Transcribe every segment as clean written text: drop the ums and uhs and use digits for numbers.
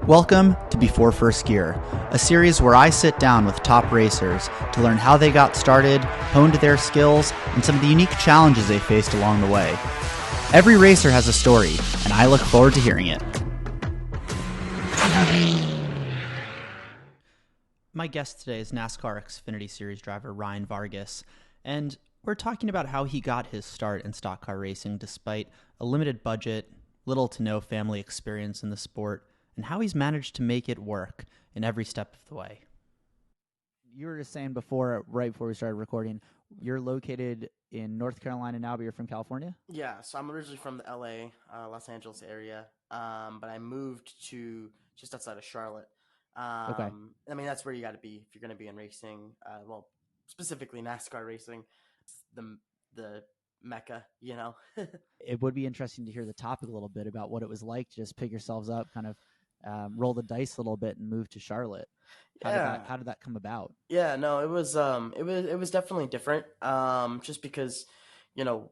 Welcome to Before First Gear, a series where I sit down with top racers to learn how they got started, honed their skills, and some of the unique challenges they faced along the way. Every racer has a story, and I look forward to hearing it. My guest today is NASCAR Xfinity Series driver Ryan Vargas, and we're talking about how he got his start in stock car racing despite a limited budget, little to no family experience in the sport, and how he's managed to make it work in every step of the way. You were just saying before, right before we started recording, you're located in North Carolina now, but you're from California? Yeah, so I'm originally from the LA, Los Angeles area, but I moved to just outside of Charlotte. Okay. I mean, that's where you got to be if you're going to be in racing. Well, specifically NASCAR racing, the mecca, you know. It would be interesting to hear the topic a little bit about what it was like to just pick yourselves up, kind of roll the dice a little bit and move to Charlotte. How did that come about? Yeah, no, it was definitely different. Just because, you know,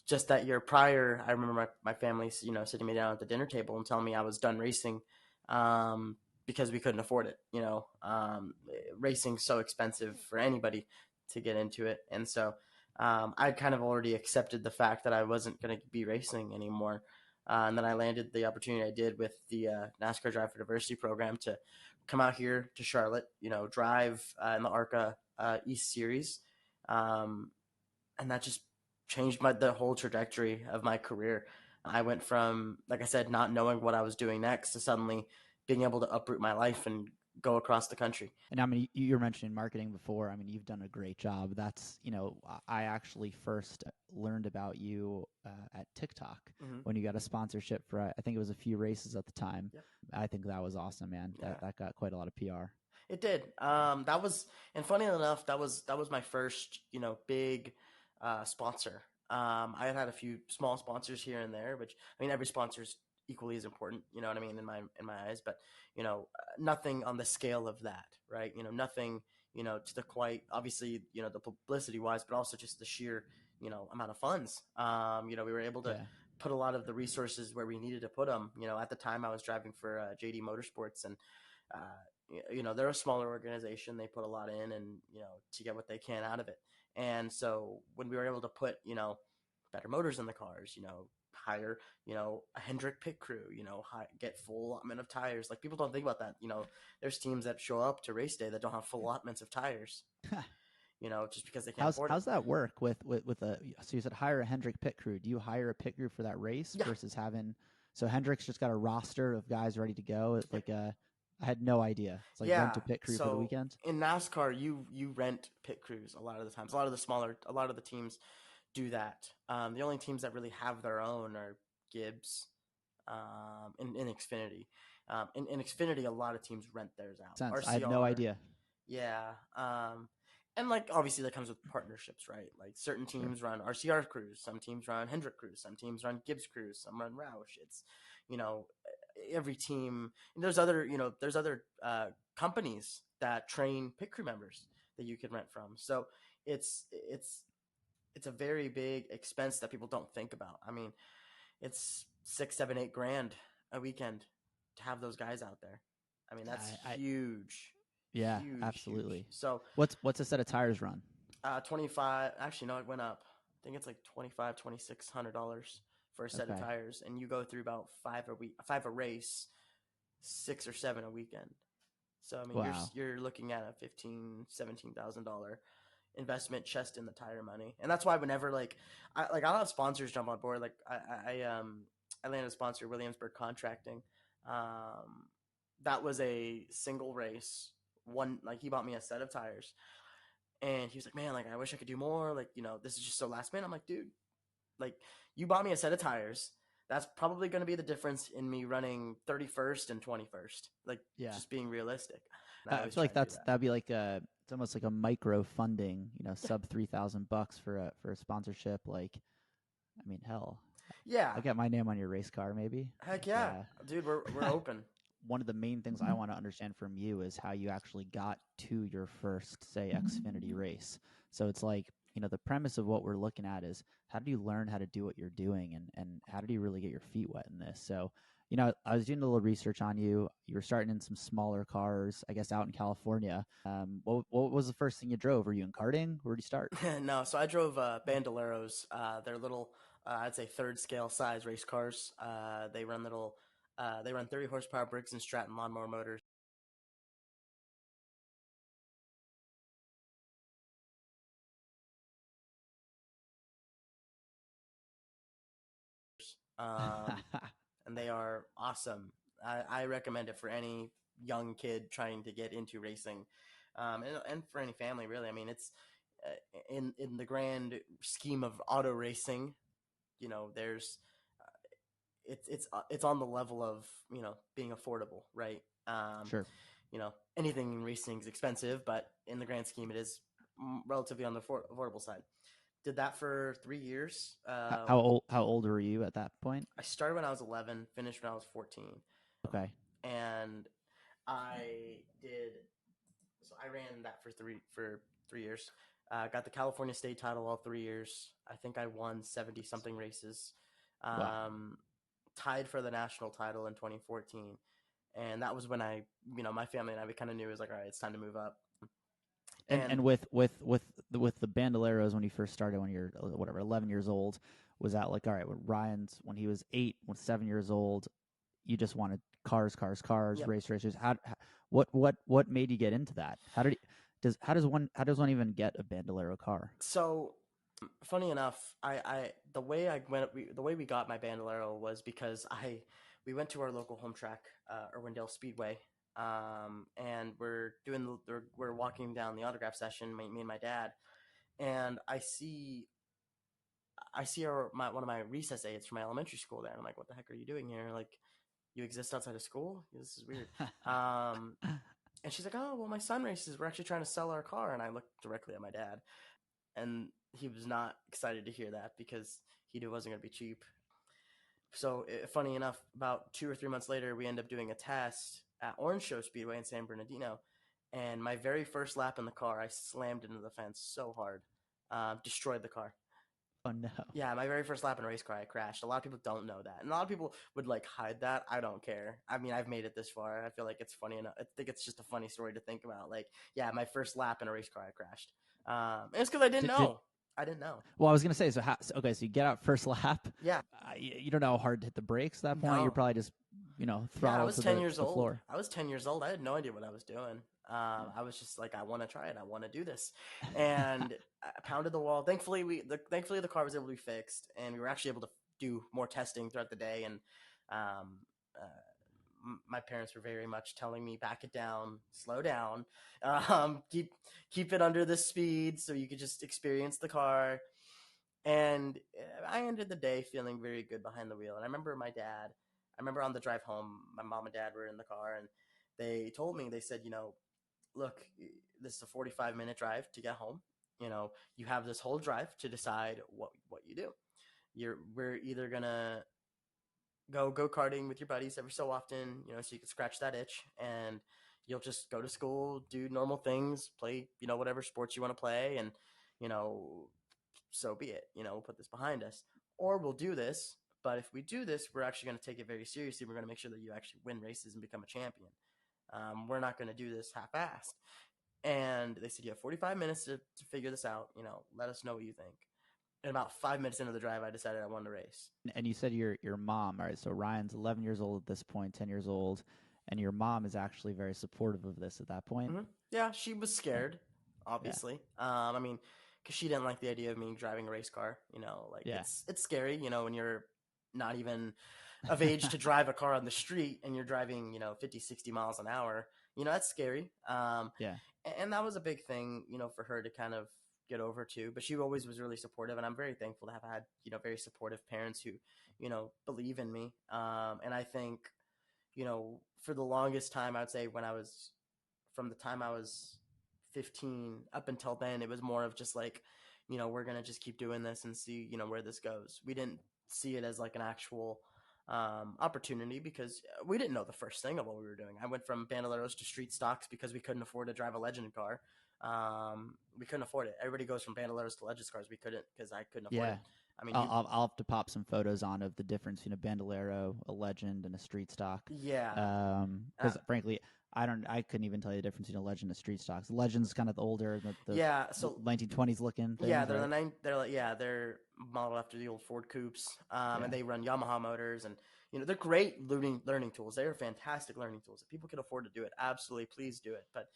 just that year prior, I remember my family, sitting me down at the dinner table and telling me I was done racing, because we couldn't afford it. Racing's so expensive for anybody to get into it, and so I'd kind of already accepted the fact that I wasn't going to be racing anymore. And then I landed the opportunity I did with the NASCAR Drive for Diversity program to come out here to Charlotte, drive in the ARCA East Series. And that just changed the whole trajectory of my career. I went from, like I said, not knowing what I was doing next to suddenly being able to uproot my life and go across the country. And I mean, you were mentioning marketing before. I mean, you've done a great job. That's, I actually first learned about you at TikTok when you got a sponsorship for, I think it was a few races at the time. Yep. I think that was awesome, man. Yeah. That got quite a lot of PR. It did. And funny enough, that was my first, big sponsor. I had a few small sponsors here and there, which, I mean, every sponsor's equally as important, you know what I mean, in my eyes, but nothing on the scale of that, right? Nothing, to the quite obviously, the publicity wise, but also just the sheer, amount of funds. We were able to put a lot of the resources where we needed to put them. At the time I was driving for JD Motorsports, and they're a smaller organization. They put a lot in, and to get what they can out of it. And so when we were able to put better motors in the cars, hire a Hendrick pit crew, get full allotment of tires. Like, people don't think about that. There's teams that show up to race day that don't have full allotments of tires. Just because they can't afford it. How's that work with so you said hire a Hendrick pit crew? Do you hire a pit crew for that race versus having, so Hendrick's just got a roster of guys ready to go? It's like I had no idea. It's like rent a pit crew for the weekend. In NASCAR, you rent pit crews a lot of the times. A lot of the teams do that. The only teams that really have their own are Gibbs, in Xfinity. In Xfinity, a lot of teams rent theirs out. RCR, I had no idea. Yeah. And like, obviously that comes with partnerships, right? Like, certain teams run RCR crews, some teams run Hendrick crews, some teams run Gibbs crews, some run Roush. It's, every team, and there's other companies that train pit crew members that you can rent from. So it's a very big expense that people don't think about. I mean, it's $6, $7, $8 a weekend to have those guys out there. I mean, that's huge. Yeah, huge, absolutely. Huge. So what's a set of tires run? 25. Actually, no, it went up. I think it's like $2,500-$2,600 for a set of tires, and you go through about 5 a race, 6 or 7 a weekend. So I mean, you're looking at a $15,000-$17,000 investment just in the tire money. And that's why whenever I'll have sponsors jump on board. Like I landed a sponsor, Williamsburg Contracting. That was a single race. He bought me a set of tires, and he was like, man, like, I wish I could do more. Like, this is just so last minute. I'm like, dude, like, you bought me a set of tires. That's probably going to be the difference in me running 31st and 21st. Like, just being realistic. I feel like that'd be like it's almost like a micro funding, sub $3,000 for a sponsorship. Like, I mean, hell, I'll get my name on your race car, maybe. Heck yeah, dude, we're open. One of the main things I want to understand from you is how you actually got to your first, say, Xfinity race. So it's like, the premise of what we're looking at is how did you learn how to do what you're doing, and how did you really get your feet wet in this? So, I was doing a little research on you. You were starting in some smaller cars, I guess, out in California. What was the first thing you drove? Were you in karting? Where did you start? No, so I drove Bandoleros. They're little, I'd say third scale size race cars. They run 30 horsepower Briggs and Stratton lawnmower motors. Um, and they are awesome. I recommend it for any young kid trying to get into racing, and for any family really. I mean, it's in the grand scheme of auto racing. There's it's on the level of being affordable, right? Sure. Anything in racing is expensive, but in the grand scheme, it is relatively on the affordable side. Did that for 3 years. How old were you at that point? I started when I was 11, finished when I was 14, Okay. and I did. So I ran that for 3 years. Got the California state title all 3 years. I think I won 70 something races. Wow. Tied for the national title in 2014, and that was when my family and I, we kind of knew it was like, all right, it's time to move up. And And with the Bandoleros, when you first started, when you're whatever 11 years old, was that like, all right, when he was 8, when 7 years old, you just wanted cars, yep. races? What made you get into that? How does one even get a Bandolero car? So funny enough, the way we got my Bandolero was because we went to our local home track, Irwindale Speedway, and we're walking down the autograph session, me and my dad, and I see one of my recess aides from my elementary school there, and I'm like, what the heck are you doing here? Like, you exist outside of school? This is weird. Um, and she's like, oh well, my son races. We're actually trying to sell our car, and I looked directly at my dad, and he was not excited to hear that because he knew it wasn't going to be cheap. So, funny enough, about 2 or 3 months later, we end up doing a test at Orange Show Speedway in San Bernardino. And my very first lap in the car, I slammed into the fence so hard, destroyed the car. Oh no. Yeah, my very first lap in a race car, I crashed. A lot of people don't know that, and a lot of people would like hide that. I don't care. I mean, I've made it this far. I feel like it's funny enough. I think it's just a funny story to think about. Like, yeah, my first lap in a race car, I crashed. And it's because I didn't Did know. I didn't know. Well, I was gonna say, okay, so you get out first lap. Yeah, You don't know how hard to hit the brakes at that point. You're no. probably just Yeah, I throttle was to 10 the years old. floor. I was 10 years old. I had no idea what I was doing. I was just like, I want to try it. I want to do this, and I pounded the wall. Thankfully the car was able to be fixed, and we were actually able to do more testing throughout the day. And um, my parents were very much telling me, back it down, slow down, keep it under the speed so you could just experience the car. And I ended the day feeling very good behind the wheel. And I remember on the drive home, my mom and dad were in the car, and they told me, they said, look, this is a 45-minute drive to get home. You have this whole drive to decide what you do. We're either gonna go karting with your buddies every so often, so you can scratch that itch, and you'll just go to school, do normal things, play, whatever sports you want to play, and you know, so be it. We'll put this behind us, or we'll do this. But if we do this, we're actually going to take it very seriously. We're going to make sure that you actually win races and become a champion. We're not going to do this half-assed. And they said, you have 45 minutes to figure this out. Let us know what you think. And about 5 minutes into the drive, I decided I wanted to race. And you said your mom, all right? So Ryan's 11 years old at this point, 10 years old, and your mom is actually very supportive of this at that point. Mm-hmm. Yeah, she was Yeah. scared, Yeah. obviously. I mean, because she didn't like the idea of me driving a race car. Like Yeah. it's scary. When you're not even of age to drive a car on the street and you're driving 50, 60 miles an hour. That's scary. Yeah. And that was a big thing for her to kind of get over too. But she always was really supportive, and I'm very thankful to have had very supportive parents who believe in me. And I think for the longest time, I would say from the time I was 15 up until then, it was more of just like, we're going to just keep doing this and see, where this goes. We didn't see it as like an actual opportunity because we didn't know the first thing of what we were doing. I went from bandoleros to street stocks because we couldn't afford to drive a legend car. We couldn't afford it. Everybody goes from bandoleros to legends cars. We couldn't, because I couldn't afford Yeah. it. I mean, I'll have to pop some photos on of the difference between a bandolero, a legend, and a street stock. yeah, Because frankly, I couldn't even tell you the difference between a legend and a street stock. The legend's kind of the older, the yeah. So 1920s looking things. yeah, they're right? they're modeled after the old Ford coupes, Yeah. and they run Yamaha motors, and they're great learning tools. They are fantastic learning tools. If people can afford to do it, absolutely, please do it. But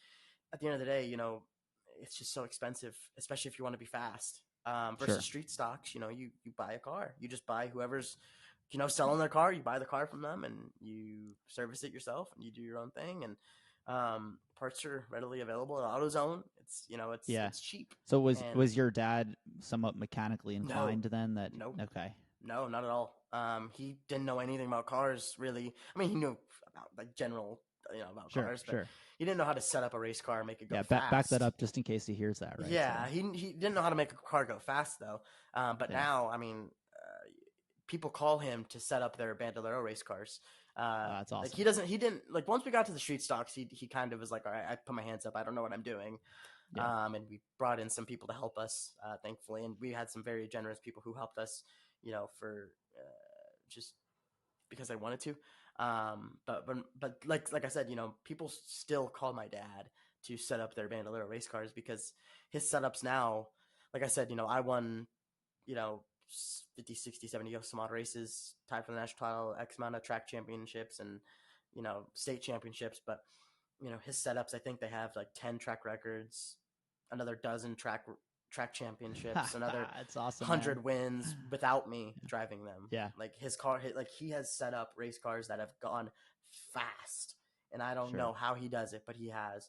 at the end of the day, it's just so expensive, especially if you want to be fast. Versus Sure. street stocks, you buy a car. You just buy whoever's, selling their car. You buy the car from them, and you service it yourself, and you do your own thing. And parts are readily available at AutoZone. It's cheap. So And was your dad somewhat mechanically no, inclined then? That nope. Okay. No, not at all. He didn't know anything about cars, really. I mean, he knew about like general, about Sure, cars, but sure. he didn't know how to set up a race car and make it go Yeah, fast. back that up just in case he hears that, right? Yeah, So, he didn't know how to make a car go fast though. But Yeah. now, I mean, people call him to set up their Bandolero race cars. that's awesome. Like he didn't like once we got to the street stocks, he kind of was like, all right, I put my hands up. I don't know what I'm doing. Yeah. And we brought in some people to help us, thankfully, and we had some very generous people who helped us, for just because I wanted to. But like I said, people still call my dad to set up their Bandolero race cars because his setups now, like I said, I won, 50, 60, 70 some odd races, tied for the national title, X amount of track championships and, state championships. But, his setups, I think they have like 10 track records, another dozen track championships, another It's awesome, 100 man. wins without me driving them. Yeah. Like his car, like he has set up race cars that have gone fast, and I don't Sure. know how he does it, but he has.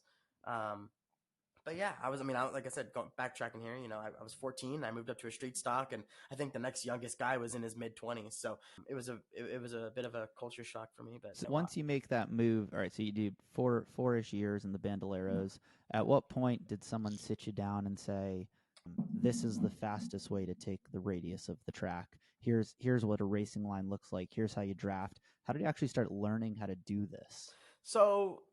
But yeah, like I said, backtracking here, I was 14. I moved up to a street stock, and I think the next youngest guy was in his mid 20s. So it was a bit of a culture shock for me. But So once you make that move, all right, so you do four-ish years in the bandoleros. At what point did someone sit you down and say, this is the fastest way to take the radius of the track? Here's what a racing line looks like. Here's how you draft. How did you actually start learning how to do this? So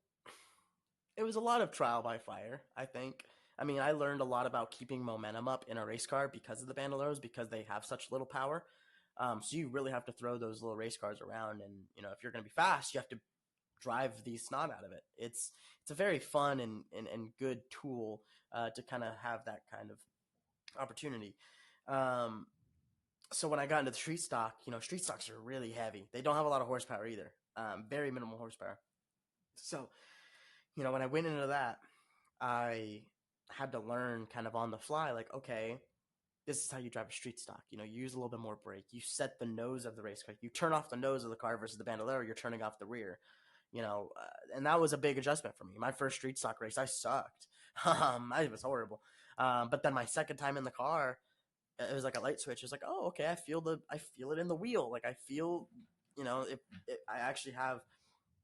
it was a lot of trial by fire, I think. I mean, I learned a lot about keeping momentum up in a race car because of the bandoleros, because they have such little power. So you really have to throw those little race cars around, and if you're going to be fast, you have to drive the snot out of it. It's a very fun and good tool to kind of have that kind of opportunity. So when I got into the street stock, street stocks are really heavy. They don't have a lot of horsepower either. Very minimal horsepower. So, when I went into that, I had to learn kind of on the fly, like, okay, this is how you drive a street stock. You use a little bit more brake. You set the nose of the race car. You turn off the nose of the car versus the bandolero. You're turning off the rear. And that was a big adjustment for me. My first street stock race, I sucked. It was horrible. But then my second time in the car, it was like a light switch. It was like, oh, okay, I feel it in the wheel. Like I feel, I actually have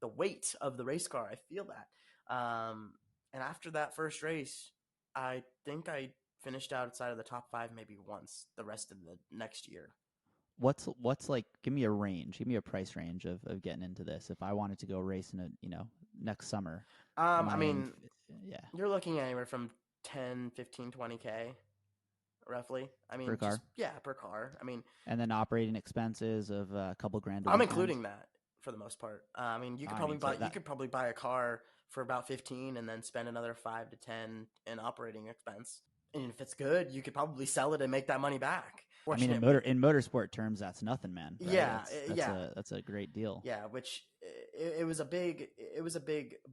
the weight of the race car. I feel that. And after that first race, I think I finished outside of the top 5 maybe once the rest of the next year. What's like, give me a range, give me a price range of getting into this. If I wanted to go race in next summer. Yeah. You're looking at anywhere from 10, 15, 20K roughly. I mean, Per car? Per car. I mean, and then operating expenses of a couple grand a I'm weekend. including that for the most part. I mean, you could probably buy a car for about 15 and then spend another 5 to 10 in operating expense. And if it's good, you could probably sell it and make that money back. I mean, in motorsport terms, that's nothing, man. Right? Yeah, that's a great deal. Yeah, which it was a big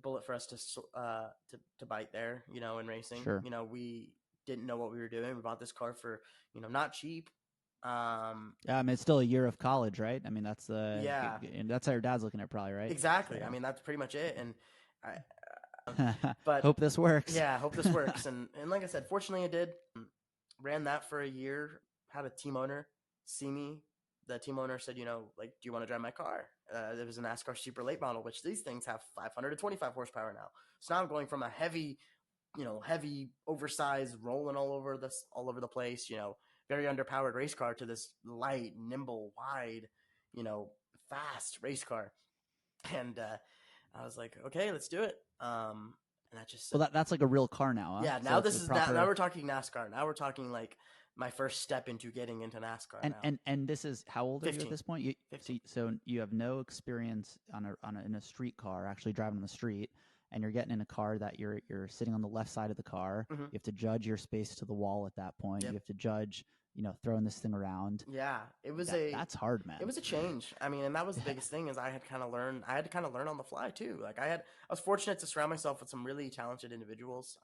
bullet for us to bite there. In racing. Sure. We didn't know what we were doing. We bought this car for not cheap. I mean, it's still a year of college, right? I mean, that's and that's how your dad's looking at it, probably, right? Exactly. So. I mean, that's pretty much it. And but hope this works. Yeah, hope this works. And like I said, fortunately, it did. Ran that for a year. Had a team owner see me. The team owner said, like, do you want to drive my car? There was a NASCAR super late model, which these things have 525 horsepower now. So now I'm going from a heavy, oversized, rolling all over the place, very underpowered race car to this light, nimble, wide, fast race car. And I was like, okay, let's do it. and that just Well, that's like a real car now, huh? yeah. So Now it's this a is proper... now we're talking NASCAR. Now we're talking like my first step into getting into NASCAR. And now and this is, how old are you at 15. this point? You 15. so you have no experience in a street car, actually driving on the street, and you're getting in a car that you're sitting on the left side of the car. Mm-hmm. You have to judge your space to the wall at that point. Yep. You have to judge, throwing this thing around. Yeah, it was that's hard, man. It was a change. I mean, and that was the biggest thing is I had to kind of learn on the fly too. Like I was fortunate to surround myself with some really talented individuals.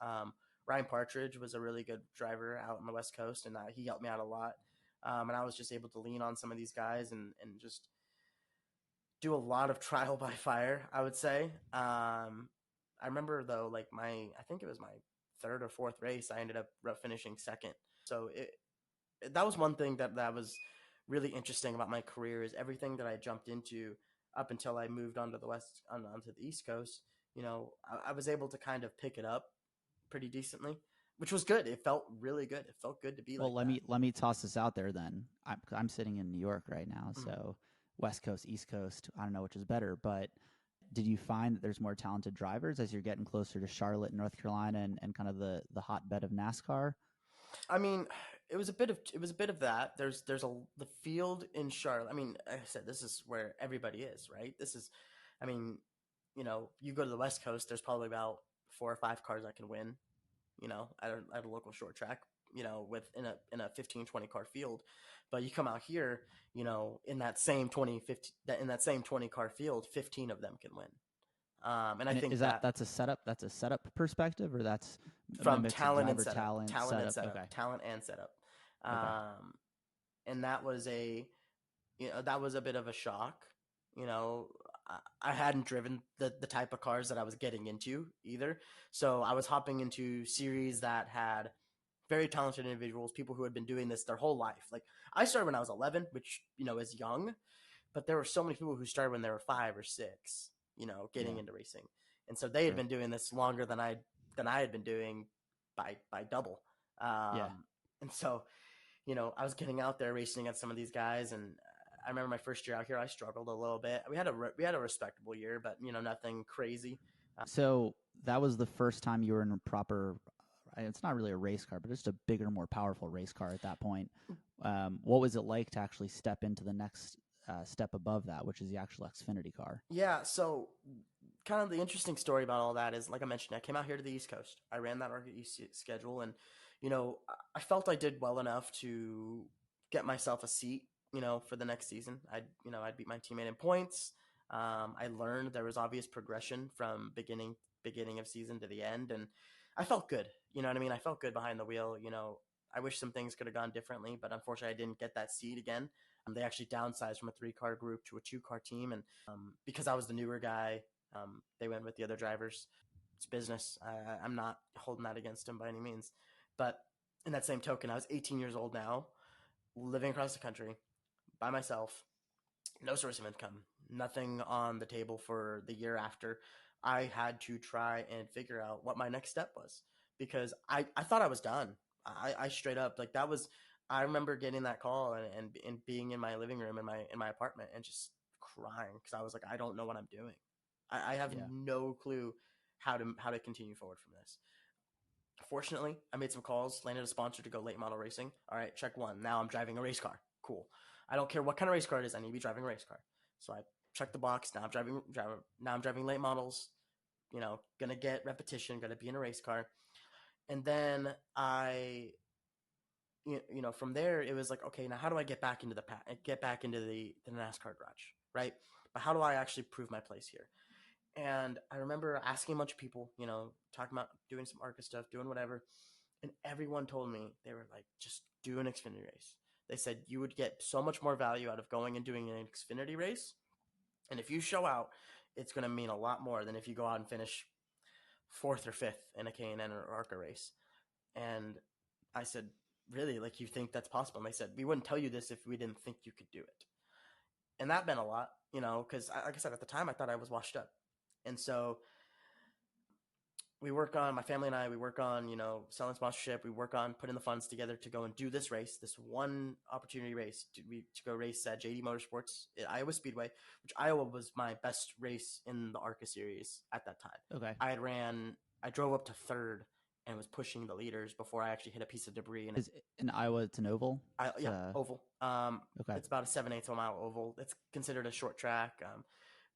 Ryan Partridge was a really good driver out on the West Coast, and he helped me out a lot. And I was just able to lean on some of these guys and just do a lot of trial by fire, I would say. I remember though, like I think it was my third or fourth race, I ended up finishing second. So that was one thing that was really interesting about my career is everything that I jumped into up until I moved onto onto the East Coast. I was able to kind of pick it up pretty decently, which was good. It felt really good. It felt good to be well, like that. let me toss this out there then. I'm sitting in New York right now, so West Coast, East Coast, I don't know which is better, but did you find that there's more talented drivers as you're getting closer to Charlotte, North Carolina, and kind of the hotbed of NASCAR? I mean, it was a bit of that. There's the field in Charlotte. I mean, like I said, this is where everybody is, right? This is, I mean, you go to the West Coast, there's probably about 4 or 5 cars that can win, at a local short track, with in a 15, 20 car field. But you come out here, in that same 20 car field, 15 of them can win. And I think that's a setup perspective, or that's from mix talent of and driver, setup, talent, setup. Okay. talent and setup. Okay. And that was that was a bit of a shock. I hadn't driven the type of cars that I was getting into either. So I was hopping into series that had very talented individuals, people who had been doing this their whole life. Like I started when I was 11, which, is young, but there were so many people who started when they were 5 or 6, getting into racing. And so they had been doing this longer than I had been doing by double. And so, I was getting out there racing against some of these guys, and I remember my first year out here, I struggled a little bit. We had a respectable year, but nothing crazy. So that was the first time you were in a proper. It's not really a race car, but just a bigger, more powerful race car at that point. What was it like to actually step into the next step above that, which is the actual Xfinity car? Yeah, so kind of the interesting story about all that is, like I mentioned, I came out here to the East Coast. I ran that ARCA East schedule, and I felt I did well enough to get myself a seat, for the next season. I'd beat my teammate in points. I learned there was obvious progression from beginning of season to the end, and I felt good. You know what I mean? I felt good behind the wheel. I wish some things could have gone differently, but unfortunately, I didn't get that seat again. They actually downsized from a 3-car group to a 2-car team, and because I was the newer guy, they went with the other drivers. It's business. I'm not holding that against them by any means. But in that same token, I was 18 years old now, living across the country by myself, no source of income, nothing on the table for the year after. I had to try and figure out what my next step was because I thought I was done. I straight up, like, that was, I remember getting that call and being in my living room in my apartment and just crying because I was like, I don't know what I'm doing. I have no clue how to continue forward from this. Fortunately, I made some calls, landed a sponsor to go late model racing. All right, check 1. Now I'm driving a race car. Cool. I don't care what kind of race car it is. I need to be driving a race car. So I checked the box. Now I'm driving late models. Gonna get repetition. Gonna be in a race car. And then from there it was like, okay, now how do I get back into the NASCAR garage, right? But how do I actually prove my place here? And I remember asking a bunch of people, talking about doing some ARCA stuff, doing whatever. And everyone told me, they were like, just do an Xfinity race. They said you would get so much more value out of going and doing an Xfinity race. And if you show out, it's going to mean a lot more than if you go out and finish 4th or 5th in a K&N or ARCA race. And I said, really? Like, you think that's possible? And they said, we wouldn't tell you this if we didn't think you could do it. And that meant a lot, because like I said, at the time, I thought I was washed up. And so my family and I, we work on, selling sponsorship. We work on putting the funds together to go and do this race, this one opportunity race to go race at JD Motorsports at Iowa Speedway, which Iowa was my best race in the ARCA series at that time. Okay. I had ran I drove up to third and was pushing the leaders before I actually hit a piece of debris. And Is in Iowa, it's an oval? Oval. Okay. It's about a 7/8 of a mile oval. It's considered a short track.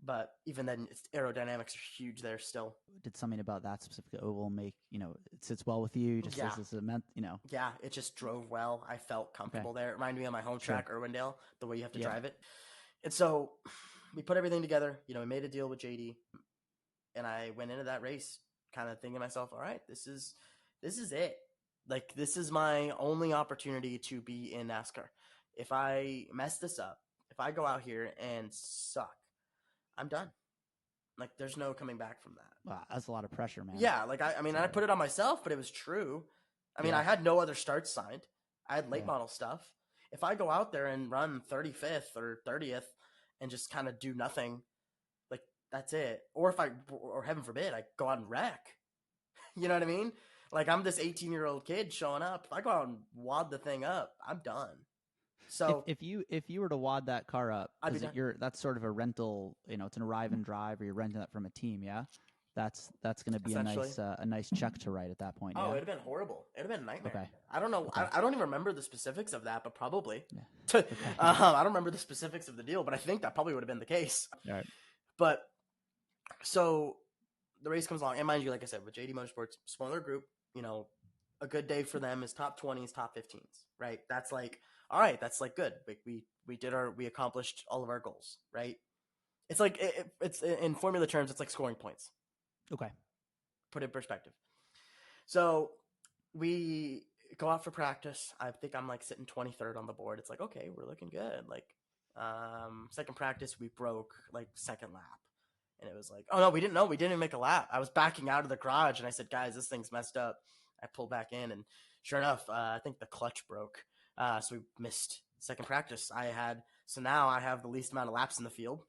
But even then, its aerodynamics are huge there still. Did something about that specific oval make, it sits well with you? Just as a meant, Yeah, it just drove well. I felt comfortable there. It reminded me of my home track, Irwindale, the way you have to drive it. And so we put everything together. We made a deal with JD, and I went into that race kind of thinking to myself, all right, this is it. Like, this is my only opportunity to be in NASCAR. If I mess this up, if I go out here and suck, I'm done. Like, there's no coming back from that. Wow, that's a lot of pressure, man. Yeah, like, I put it on myself, but it was true. I mean, I had no other starts signed. I had late model stuff. If I go out there and run 35th or 30th and just kind of do nothing, like, that's it. Or heaven forbid, I go out and wreck. You know what I mean? Like, I'm this 18-year-old kid showing up. If I go out and wad the thing up, I'm done. So if you were to wad that car up, that's sort of a rental. It's an arrive and drive, or you're renting that from a team. Yeah, that's going to be a nice check to write at that point. Oh, yeah? it'd have been horrible. It'd have been a nightmare. Okay. I don't know. Okay. I don't even remember the specifics of that, but probably. Yeah. Okay. I don't remember the specifics of the deal, but I think that probably would have been the case. All right. But so the race comes along, and mind you, like I said, with JD Motorsports, smaller group, a good day for them is top 20s, top 15s, right? That's like, all right, that's like good. We accomplished all of our goals, right? It's like, it's in formula terms, it's like scoring points. Okay. Put it in perspective. So we go out for practice. I think I'm like sitting 23rd on the board. It's like, okay, we're looking good. Like, second practice, we broke like second lap. And it was like, oh no, we didn't even make a lap. I was backing out of the garage and I said, guys, this thing's messed up. I pulled back in and sure enough, I think the clutch broke. So we missed second practice. So now I have the least amount of laps in the field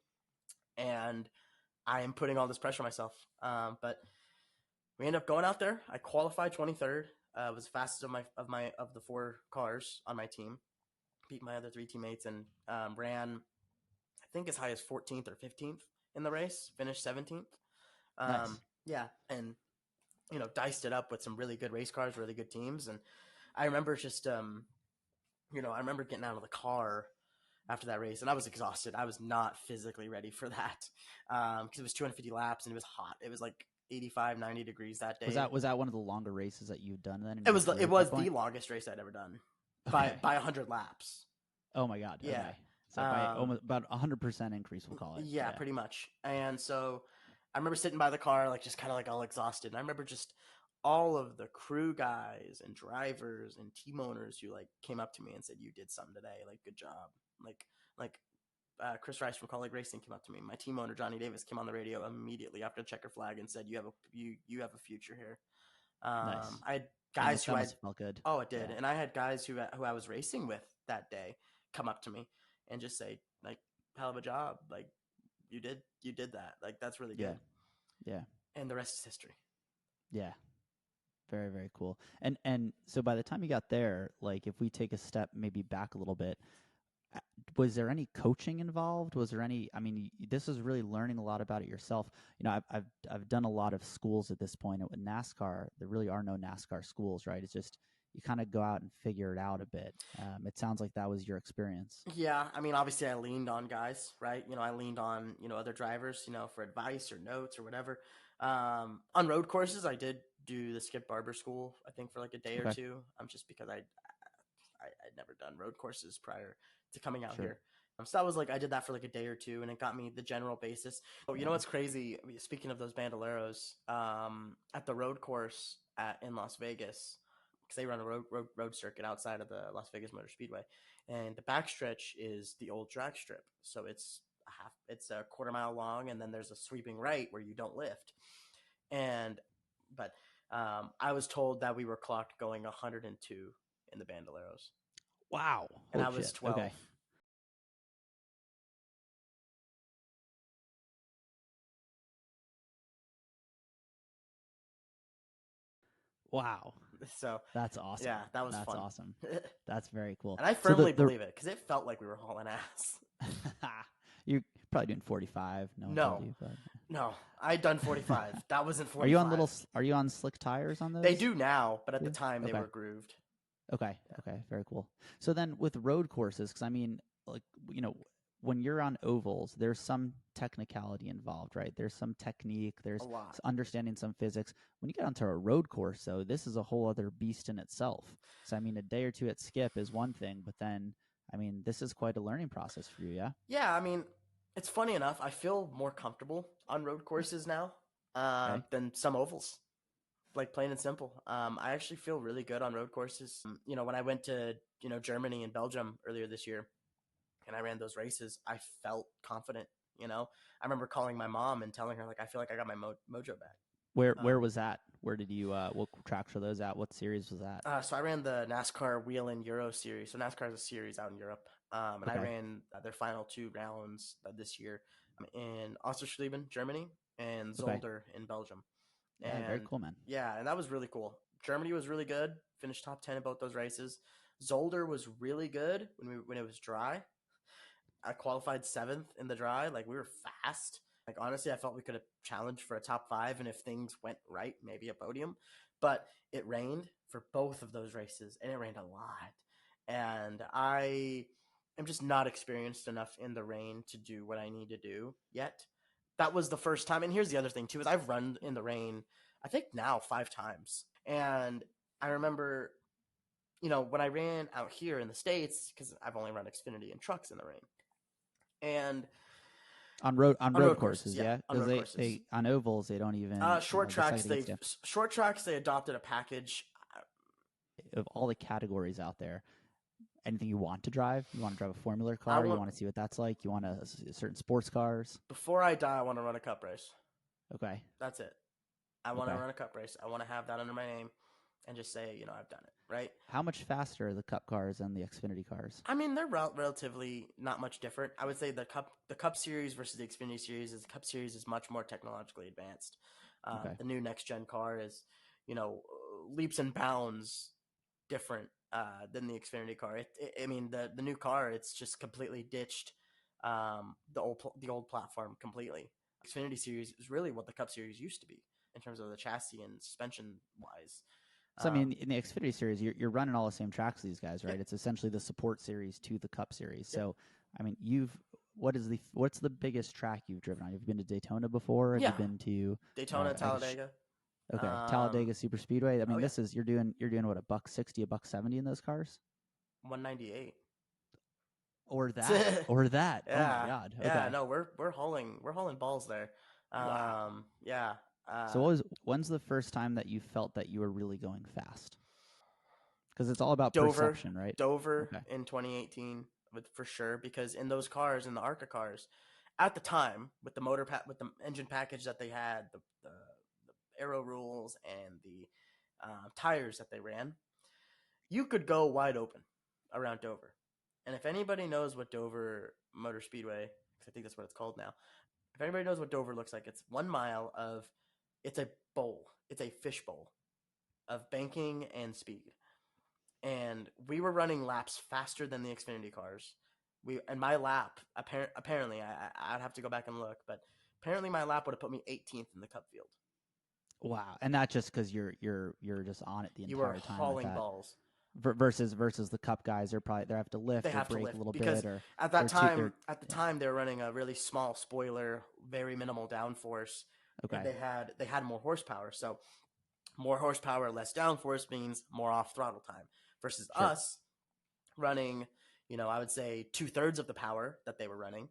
and I am putting all this pressure on myself. But we end up going out there. I qualified 23rd. Was the fastest of the four cars on my team. Beat my other three teammates and ran, I think, as high as 14th or 15th in the race. Finished 17th. Nice. Yeah, and diced it up with some really good race cars, really good teams. And I remember just, I remember getting out of the car after that race, and I was exhausted. I was not physically ready for that because it was 250 laps and it was hot. It was like 85, 90 degrees that day. Was that one of the longer races that you'd done then? It was the longest race I'd ever done by 100 laps. Oh my God. Yeah. Okay. So by almost about 100% increase, we'll call it. Yeah, pretty much. And so I remember sitting by the car, like just kind of like all exhausted. And I remember just all of the crew guys and drivers and team owners who like came up to me and said, "You did something today. Like, good job." Like Chris Rice from Colleague Racing came up to me. My team owner Johnny Davis came on the radio immediately after the checker flag and said, "You have a future here." Nice. I had guys who felt good. Oh, it did. Yeah. And I had guys who I was racing with that day come up to me and just say, like, "Hell of a job. Like, you did that. Like, that's really good." Yeah. And the rest is history. Yeah. Very, very cool. And so by the time you got there, like if we take a step maybe back a little bit, was there any coaching involved? Was there any, I mean, this is really learning a lot about it yourself. I've done a lot of schools at this point with NASCAR. There really are no NASCAR schools, right? It's just, you kind of go out and figure it out a bit. It sounds like that was your experience. Yeah. I mean, obviously I leaned on guys, right? I leaned on, other drivers, for advice or notes or whatever. On road courses, I did do the Skip Barber school, I think for like a day or two. Just because I'd never done road courses prior to coming out here. So that was like, I did that for like a day or two and it got me the general basis. Oh, you know what's crazy? I mean, speaking of those bandoleros, at the road course in Las Vegas, because they run a road circuit outside of the Las Vegas Motor Speedway, and the backstretch is the old drag strip. So it's a quarter mile long, and then there's a sweeping right where you don't lift. But I was told that we were clocked going 102 in the bandoleros. Wow. And I was 12. Okay. Wow. So that's awesome. Yeah, that was fun. That's awesome. That's very cool. And I firmly believe it because it felt like we were hauling ass. You're probably doing 45. No one told No, you, but no, I'd done 45. That wasn't are you on 45. Are you on slick tires on those? They do now, but at the Yeah. time they Okay. were grooved. Okay. Yeah. Okay. Very cool. So then with road courses, because I mean, like, when you're on ovals, there's some technicality involved, right? There's some technique, A there's lot. understanding some physics. When you get onto a road course, though, this is a whole other beast in itself. So, I mean, a day or two at Skip is one thing, but then, I mean, this is quite a learning process for you, yeah? Yeah, I mean, it's funny enough. I feel more comfortable on road courses now Okay. than some ovals. Like plain and simple. I actually feel really good on road courses. When I went to Germany and Belgium earlier this year, and I ran those races, I felt confident. I remember calling my mom and telling her like I feel like I got my mojo back. Where was that? Where did you what tracks were those at? What series was that? So I ran the NASCAR Wheel in Euro series. So NASCAR is a series out in Europe, and I Okay. ran their final 2 rounds this year in Osserschleben, Germany, and Okay. Zolder in Belgium. Yeah, very And cool, man. yeah, and that was really cool. Germany was really good. Finished top 10 in both those races. Zolder was really good when it was dry. I qualified 7th in the dry. Like we were fast. Like honestly, I felt we could have challenged for a top 5, and if things went right, maybe a podium. But it rained for both of those races, and it rained a lot. And I am just not experienced enough in the rain to do what I need to do yet. That was the first time. And here's the other thing too: is I've run in the rain, I think now 5 times. And I remember, when I ran out here in the States, because I've only run Xfinity and trucks in the rain. And On road road courses, courses, yeah, yeah, on because road courses. they on ovals they don't even Short tracks, decide against you. they adopted a package. Of all the categories out there, anything you want to drive? You want to drive a Formula I car? You want want to see what that's like? You want certain sports cars? Before I die, I want to run a cup race. Okay. That's it. I want to Okay. run a cup race. I want to have that under my name, and just say, I've done it. Right? How much faster are the Cup cars than the Xfinity cars? I mean, they're relatively not much different. I would say the Cup Series versus the Xfinity Series is the Cup Series is much more technologically advanced. Okay. The new next gen car is, leaps and bounds different than the Xfinity car. I mean, the new car, it's just completely ditched the old platform completely. Xfinity Series is really what the Cup Series used to be in terms of the chassis and suspension wise. So I mean, in the Xfinity series, you're running all the same tracks these guys, right? Yep. It's essentially the support series to the Cup series. Yep. So, I mean, what's the biggest track you've driven on? Have you been to Daytona before? Have Yeah. you been to Daytona, Talladega? Okay, Talladega Super Speedway. I mean, yeah. this is you're doing what, $160, $170 in those cars, 198. or that. Yeah. Oh my God. Okay. Yeah. No, we're hauling balls there. Wow. Yeah. So when's the first time that you felt that you were really going fast? Because it's all about Dover, perception, right? Dover Okay. in 2018, for sure. Because in those cars, in the ARCA cars, at the time with the with the engine package that they had, the aero rules and the tires that they ran, you could go wide open around Dover. And if anybody knows what Dover Motor Speedway, because I think that's what it's called now, if anybody knows what Dover looks like, it's 1 mile of, it's a bowl, it's a fish bowl of banking and speed. And we were running laps faster than the Xfinity cars. My lap, apparently, I'd have to go back and look, but apparently my lap would have put me 18th in the Cup field. Wow, and not just because you're just on it the You entire were time. hauling balls. Versus the Cup guys, they have to lift. They or have brake to lift a little because bit, or at that time, they were running a really small spoiler, very minimal downforce. Okay. And they had more horsepower. So more horsepower, less downforce means more off throttle time. Versus us running, I would say 2/3 of the power that they were running.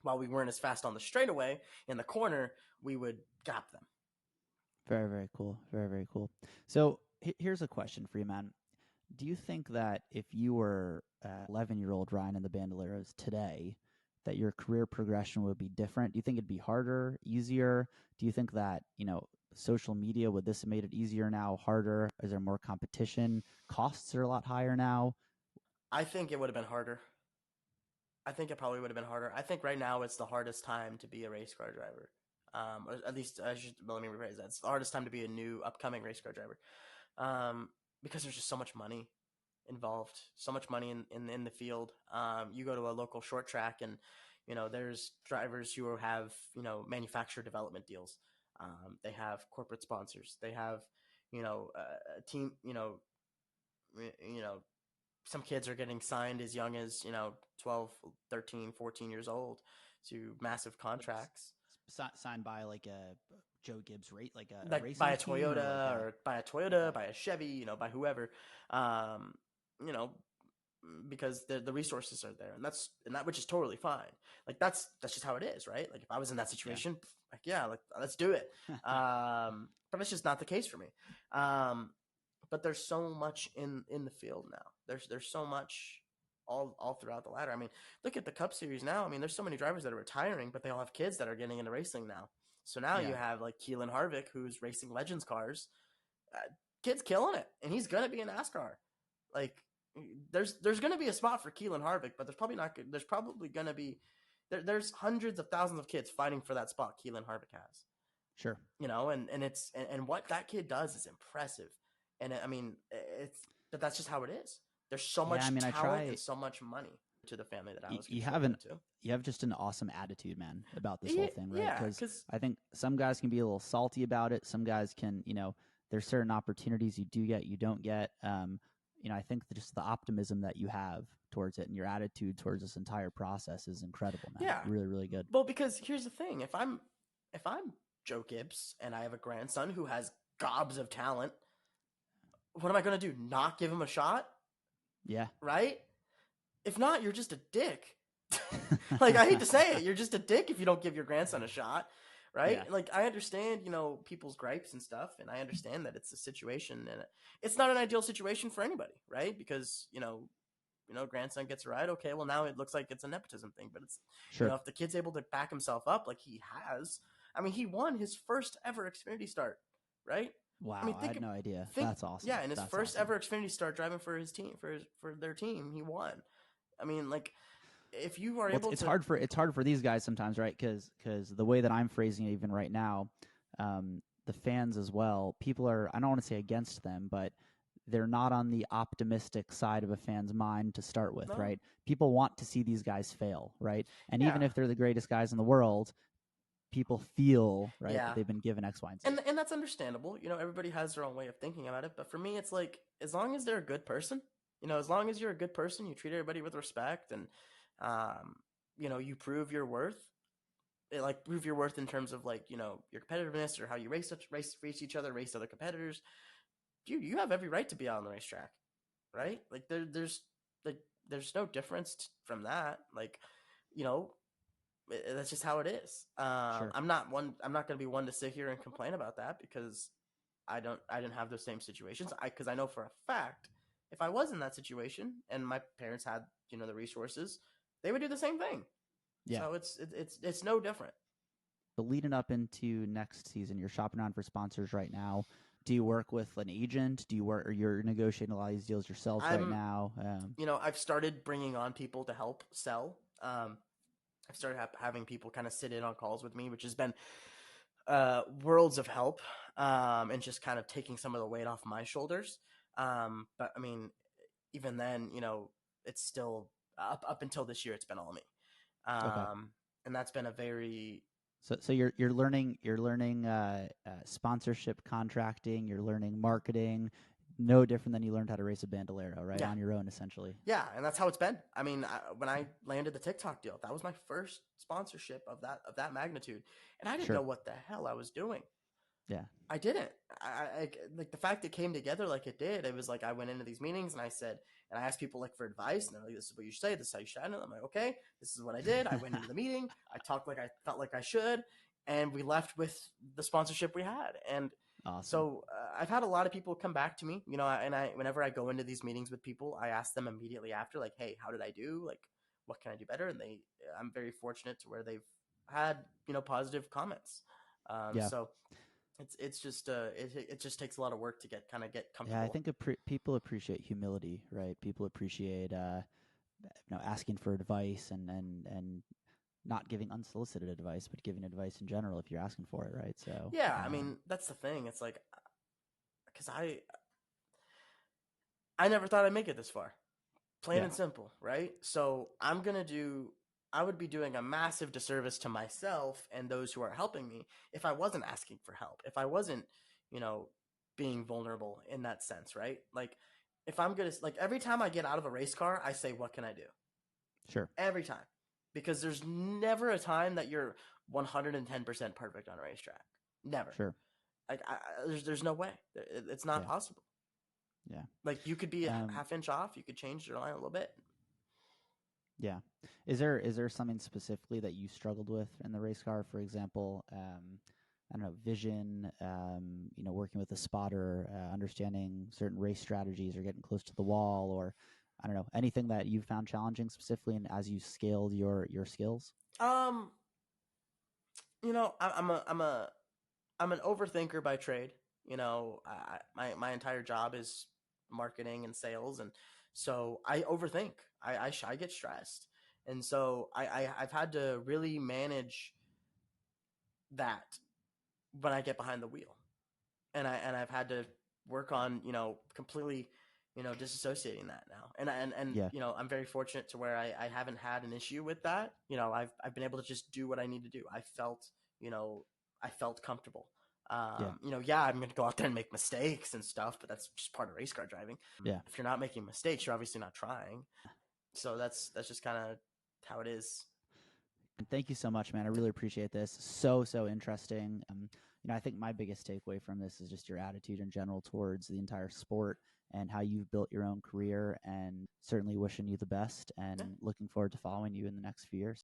While we weren't as fast on the straightaway, in the corner, we would gap them. Very, very cool. Very, very cool. So here's a question for you, man. Do you think that if you were 11-year-old Ryan in the Bandoleros today, that your career progression would be different? Do you think it'd be harder, easier? Do you think that, social media, would this have made it easier now, harder? Is there more competition? Costs are a lot higher now. I think it would have been harder. I think it probably would have been harder. I think right now it's the hardest time to be a race car driver. Or at least let me rephrase that. It's the hardest time to be a new upcoming race car driver. Because there's just so much money involved, so much money in the field. You go to a local short track and There's drivers who have, manufacturer development deals. They have corporate sponsors. They have, a team, you know, some kids are getting signed as young as, 12, 13, 14 years old to massive contracts. Signed by like a Joe Gibbs rate, like a Like racing by a team, Toyota or by a Toyota, okay. by a Chevy, by whoever, um, you know, because the resources are there, and that which is totally fine. Like that's just how it is, right? Like if I was in that situation, like yeah, like let's do it. But it's just not the case for me. But there's so much in the field now. There's so much all throughout the ladder. I mean, look at the Cup Series now. I mean, there's so many drivers that are retiring, but they all have kids that are getting into racing now. So now Yeah. you have like Keelan Harvick, who's racing Legends cars. Kid's killing it, and he's gonna be in NASCAR. Like, there's gonna be a spot for Keelan Harvick, but there's probably gonna be there's hundreds of thousands of kids fighting for that spot Keelan Harvick has. Sure. And what that kid does is impressive. And I mean, but that's just how it is. There's so much talent and so much money to the family that I was you have just an awesome attitude, man, about this whole thing, right? Because I think some guys can be a little salty about it. Some guys can, there's certain opportunities you do get, you don't get. I think just the optimism that you have towards it and your attitude towards this entire process is incredible, man. Yeah. Really, really good. Well, because here's the thing. If I'm Joe Gibbs and I have a grandson who has gobs of talent, what am I going to do? Not give him a shot? Yeah. Right? If not, you're just a dick. Like, I hate to say it, you're just a dick if you don't give your grandson a shot, right? Yeah. Like, I understand, people's gripes and stuff, and I understand that it's a situation, and it's not an ideal situation for anybody, right? Because, grandson gets a ride, okay, well, now it looks like it's a nepotism thing, but it's, sure. If the kid's able to back himself up like he has, I mean, he won his first ever Xfinity start, right? Wow, I mean, I had no idea. That's awesome. Yeah, and his That's first awesome. ever Xfinity start driving for his team, for their team, he won. I mean, like, if you are able it's to, it's hard for these guys sometimes, right? Because the way that I'm phrasing it, even right now, the fans as well. People are, I don't want to say against them, but they're not on the optimistic side of a fan's mind to start with, right? People want to see these guys fail, right? And even if they're the greatest guys in the world, people feel that they've been given X, Y, and Z. And that's understandable. Everybody has their own way of thinking about it. But for me, it's like, as long as they're a good person, as long as you're a good person, you treat everybody with respect, and you prove your worth. Prove your worth in terms of your competitiveness or how you race each other, race other competitors. Dude, you have every right to be out on the racetrack, right? Like there's no difference from that. That's just how it is. Sure. I'm not going to be one to sit here and complain about that, because I didn't have those same situations. Because I know for a fact, if I was in that situation and my parents had, the resources, they would do the same thing. Yeah. So it's no different. But leading up into next season, you're shopping around for sponsors right now. Do you work with an agent? Or you're negotiating a lot of these deals yourself right now? I've started bringing on people to help sell. I've started having people kind of sit in on calls with me, which has been worlds of help, and just kind of taking some of the weight off my shoulders. But I mean, even then, it's still up until this year, it's been all me. And that's been a very so you're learning sponsorship contracting, you're learning marketing, no different than you learned how to race a Bandolero, right? On your own, essentially. Yeah, and that's how it's been. I mean, when I landed the TikTok deal, that was my first sponsorship of that magnitude, and I didn't know what the hell I was doing. Yeah, I didn't. I like the fact it came together like it did. It was like I went into these meetings and I asked people like for advice, and they're like, "This is what you should say. This is how you should." And I'm like, "Okay, this is what I did." I went into the meeting. I talked like I felt like I should, and we left with the sponsorship we had. And awesome. So I've had a lot of people come back to me, whenever I go into these meetings with people, I ask them immediately after, like, "Hey, how did I do? Like, what can I do better?" And I'm very fortunate to where they've had, positive comments. So it's just it just takes a lot of work to get comfortable. Yeah, I think people appreciate humility, right? People appreciate asking for advice and not giving unsolicited advice, but giving advice in general if you're asking for it, right? So yeah, I mean, that's the thing. It's like, because I never thought I'd make it this far, plain and simple, right? So I'm gonna do I would be doing a massive disservice to myself and those who are helping me if I wasn't asking for help, if I wasn't, you know, being vulnerable in that sense, right? Like, if I'm gonna, like, every time I get out of a race car, I say, what can I do? Sure. Every time. Because there's never a time that you're 110% perfect on a racetrack. Never. Sure. Like, there's no way. It's not possible. Yeah. Like, you could be a half inch off. You could change your line a little bit. Yeah. Is there something specifically that you struggled with in the race car? For example, I don't know, vision, working with a spotter, understanding certain race strategies or getting close to the wall, or I don't know, anything that you found challenging specifically and as you scaled your skills? I'm an overthinker by trade. My entire job is marketing and sales, and so I overthink. I get stressed, and so I've had to really manage that when I get behind the wheel, and I've had to work on completely disassociating that now, and Yeah. I'm very fortunate to where I haven't had an issue with that. I've been able to just do what I need to do. I felt comfortable. I'm going to go out there and make mistakes and stuff, but that's just part of race car driving. Yeah. If you're not making mistakes, you're obviously not trying. So that's just kind of how it is. Thank you so much, man. I really appreciate this. So interesting. I think my biggest takeaway from this is just your attitude in general towards the entire sport and how you've built your own career, and certainly wishing you the best and looking forward to following you in the next few years.